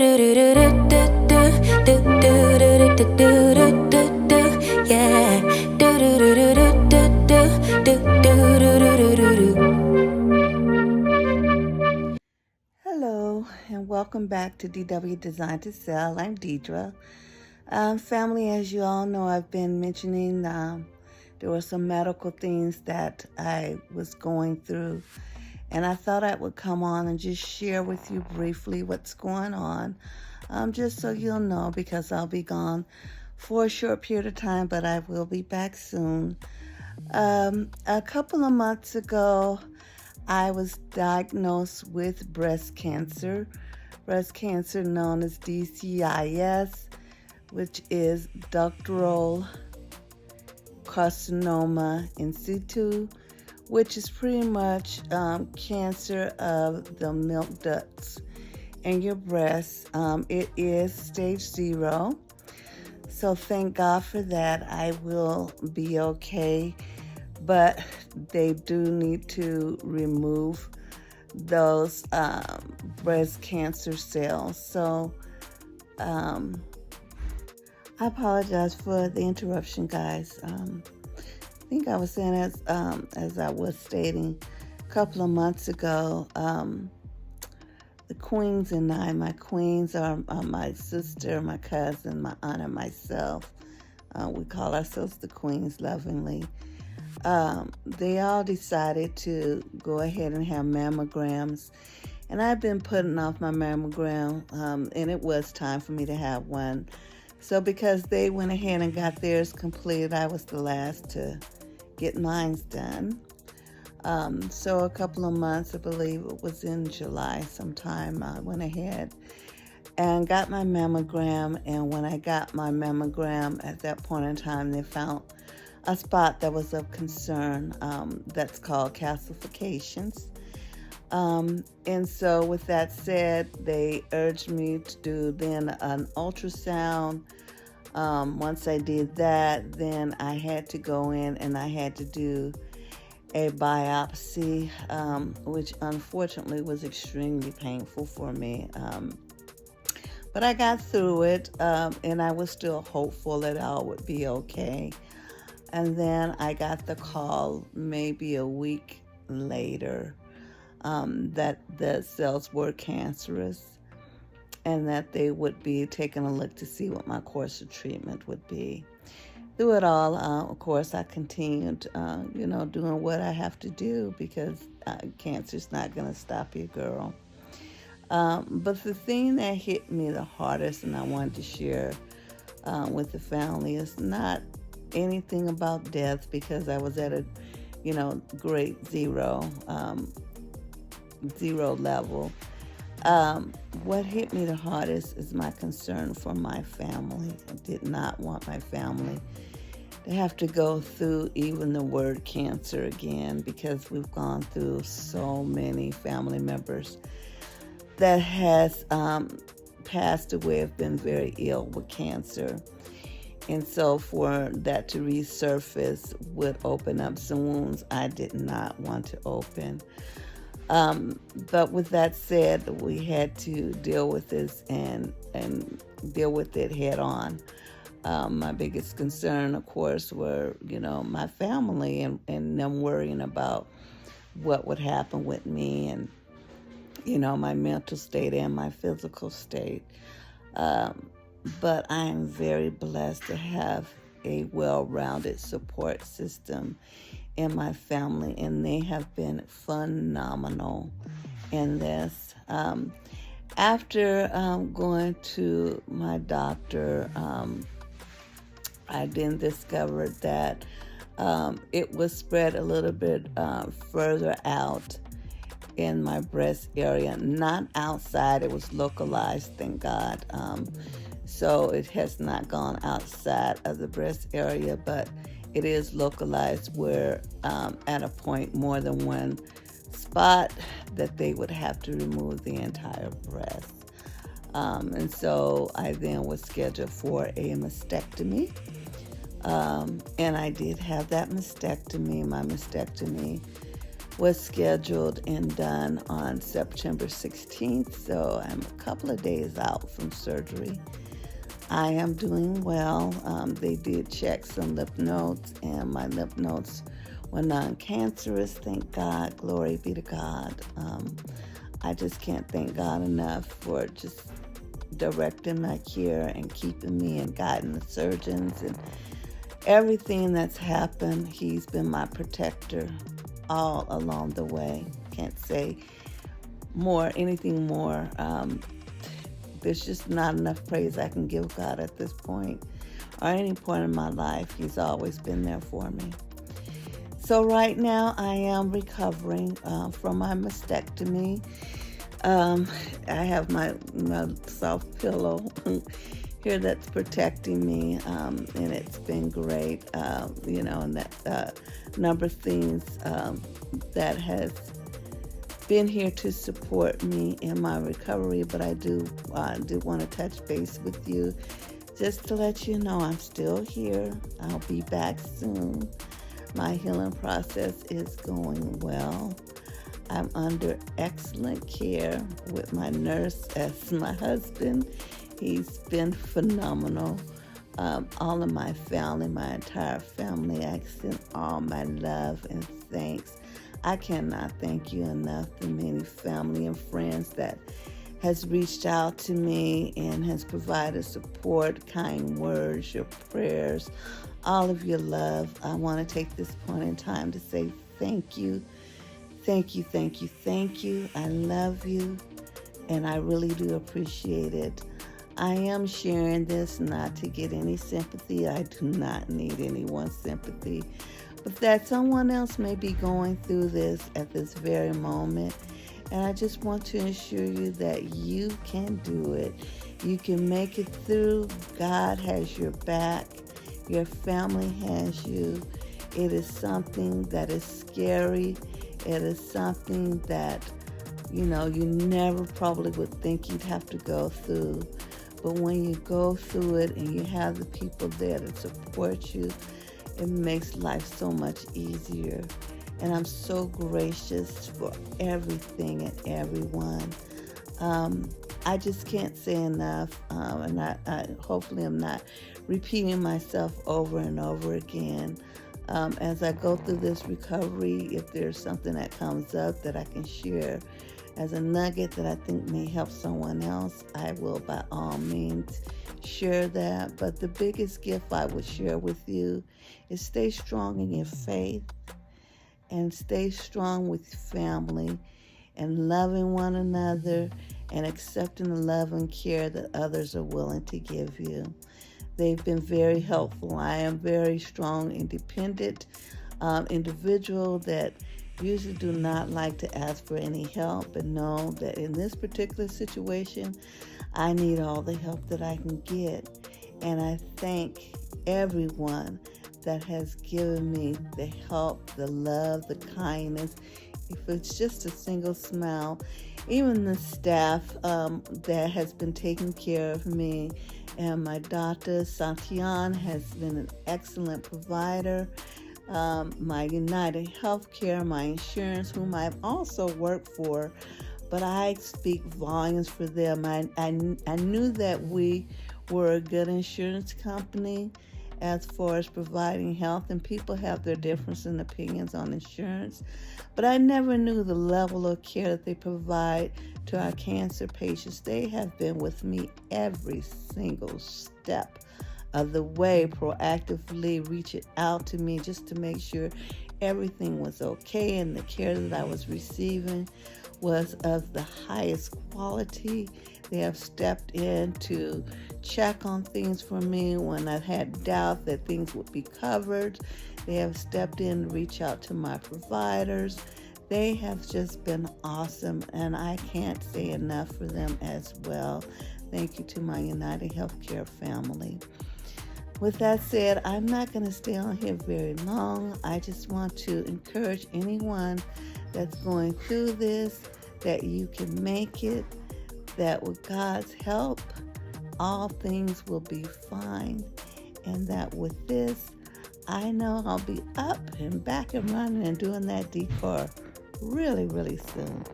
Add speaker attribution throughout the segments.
Speaker 1: Hello, and welcome back to DW Design to Sell. I'm Deidra. Family, as you all know, I've been mentioning there were some medical things that I was going through, and I thought I would come on and just share with you briefly what's going on, just so you'll know, because I'll be gone for a short period of time, but I will be back soon. A couple of months ago, I was diagnosed with breast cancer known as DCIS, which is ductal carcinoma in situ, which is pretty much cancer of the milk ducts in your breast. It is stage 0, so thank God for that. I will be okay, but they do need to remove those breast cancer cells. So I apologize for the interruption, guys. I think I was saying, as I was stating a couple of months ago, the queens and I, my queens are my sister, my cousin, my aunt, and myself. We call ourselves the queens lovingly. They all decided to go ahead and have mammograms, and I've been putting off my mammogram, and it was time for me to have one. So because they went ahead and got theirs completed, I was the last to get mine done. So a couple of months, I believe it was in July sometime, I went ahead and got my mammogram. And when I got my mammogram, at that point in time, they found a spot that was of concern, that's called calcifications. And so with that said, they urged me to do then an ultrasound. Once I did that, then I had to go in and I had to do a biopsy, which unfortunately was extremely painful for me. But I got through it, and I was still hopeful that all would be okay. And then I got the call maybe a week later that the cells were cancerous and that they would be taking a look to see what my course of treatment would be. Through it all, of course, I continued, doing what I have to do, because cancer's not going to stop you, girl. But the thing that hit me the hardest, and I wanted to share with the family, is not anything about death, because I was at a grade zero level. What hit me the hardest is my concern for my family. I did not want my family to have to go through even the word cancer again, because we've gone through so many family members that has passed away, have been very ill with cancer. And so for that to resurface would open up some wounds I did not want to open. But with that said, we had to deal with this and deal with it head on. My biggest concern, of course, were, my family and them worrying about what would happen with me and, my mental state and my physical state. But I'm very blessed to have a well-rounded support system in my family, and they have been phenomenal in this. After going to my doctor, I then discovered that it was spread a little bit further out in my breast area, not outside. It was localized, thank God. So it has not gone outside of the breast area, but it is localized where at a point more than one spot that they would have to remove the entire breast. And so I then was scheduled for a mastectomy. And I did have that mastectomy. My mastectomy was scheduled and done on September 16th, so I'm a couple of days out from surgery. I am doing well. They did check some lymph nodes, and my lymph nodes were non-cancerous. Thank God. Glory be to God. I just can't thank God enough for just directing my care and keeping me and guiding the surgeons and everything that's happened. He's been my protector all along the way. Can't say anything more. There's just not enough praise I can give God at this point or any point in my life. He's always been there for me. So right now I am recovering from my mastectomy. I have my soft pillow here that's protecting me, and it's been great, and that number of things that has been here to support me in my recovery. But I do want to touch base with you just to let you know I'm still here. I'll be back soon. My healing process is going well. I'm under excellent care with my nurse as my husband. He's been phenomenal. All of my family, my entire family, I extend all my love and thanks. I cannot thank you enough. The many family and friends that has reached out to me and has provided support, kind words, your prayers, all of your love. I want to take this point in time to say thank you. Thank you, thank you, thank you. I love you, and I really do appreciate it. I am sharing this not to get any sympathy. I do not need anyone's sympathy, but that someone else may be going through this at this very moment. And I just want to assure you that you can do it. You can make it through. God has your back. Your family has you. It is something that is scary. It is something that, you never probably would think you'd have to go through. But when you go through it and you have the people there to support you, it makes life so much easier. And I'm so gracious for everything and everyone. I just can't say enough, and I hopefully I'm not repeating myself over and over again. As I go through this recovery, if there's something that comes up that I can share as a nugget that I think may help someone else, I will by all means share that. But the biggest gift I would share with you is stay strong in your faith and stay strong with family and loving one another and accepting the love and care that others are willing to give you. They've been very helpful. I am very strong, independent individual that usually do not like to ask for any help, and know that in this particular situation, I need all the help that I can get. And I thank everyone that has given me the help, the love, the kindness. If it's just a single smile, even the staff that has been taking care of me, and my doctor, Santian, has been an excellent provider. My United Healthcare, my insurance, whom I've also worked for, but I speak volumes for them. I knew that we were a good insurance company as far as providing health, and people have their difference in opinions on insurance, but I never knew the level of care that they provide to our cancer patients. They have been with me every single step of the way, proactively reaching out to me just to make sure everything was okay and the care that I was receiving was of the highest quality. They have stepped in to check on things for me when I've had doubt that things would be covered. They have stepped in to reach out to my providers. They have just been awesome, and I can't say enough for them as well. Thank you to my United Healthcare family. With that said, I'm not going to stay on here very long. I just want to encourage anyone that's going through this that you can make it, that with God's help, all things will be fine, and that with this, I know I'll be up and back and running and doing that decor really, really soon.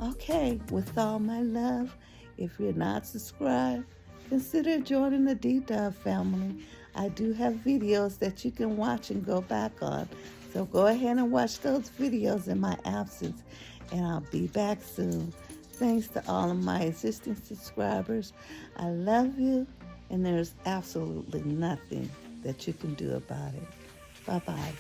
Speaker 1: Okay, with all my love, if you're not subscribed, consider joining the D-Dub family. I do have videos that you can watch and go back on. So go ahead and watch those videos in my absence, and I'll be back soon. Thanks to all of my existing subscribers. I love you, and there's absolutely nothing that you can do about it. Bye-bye.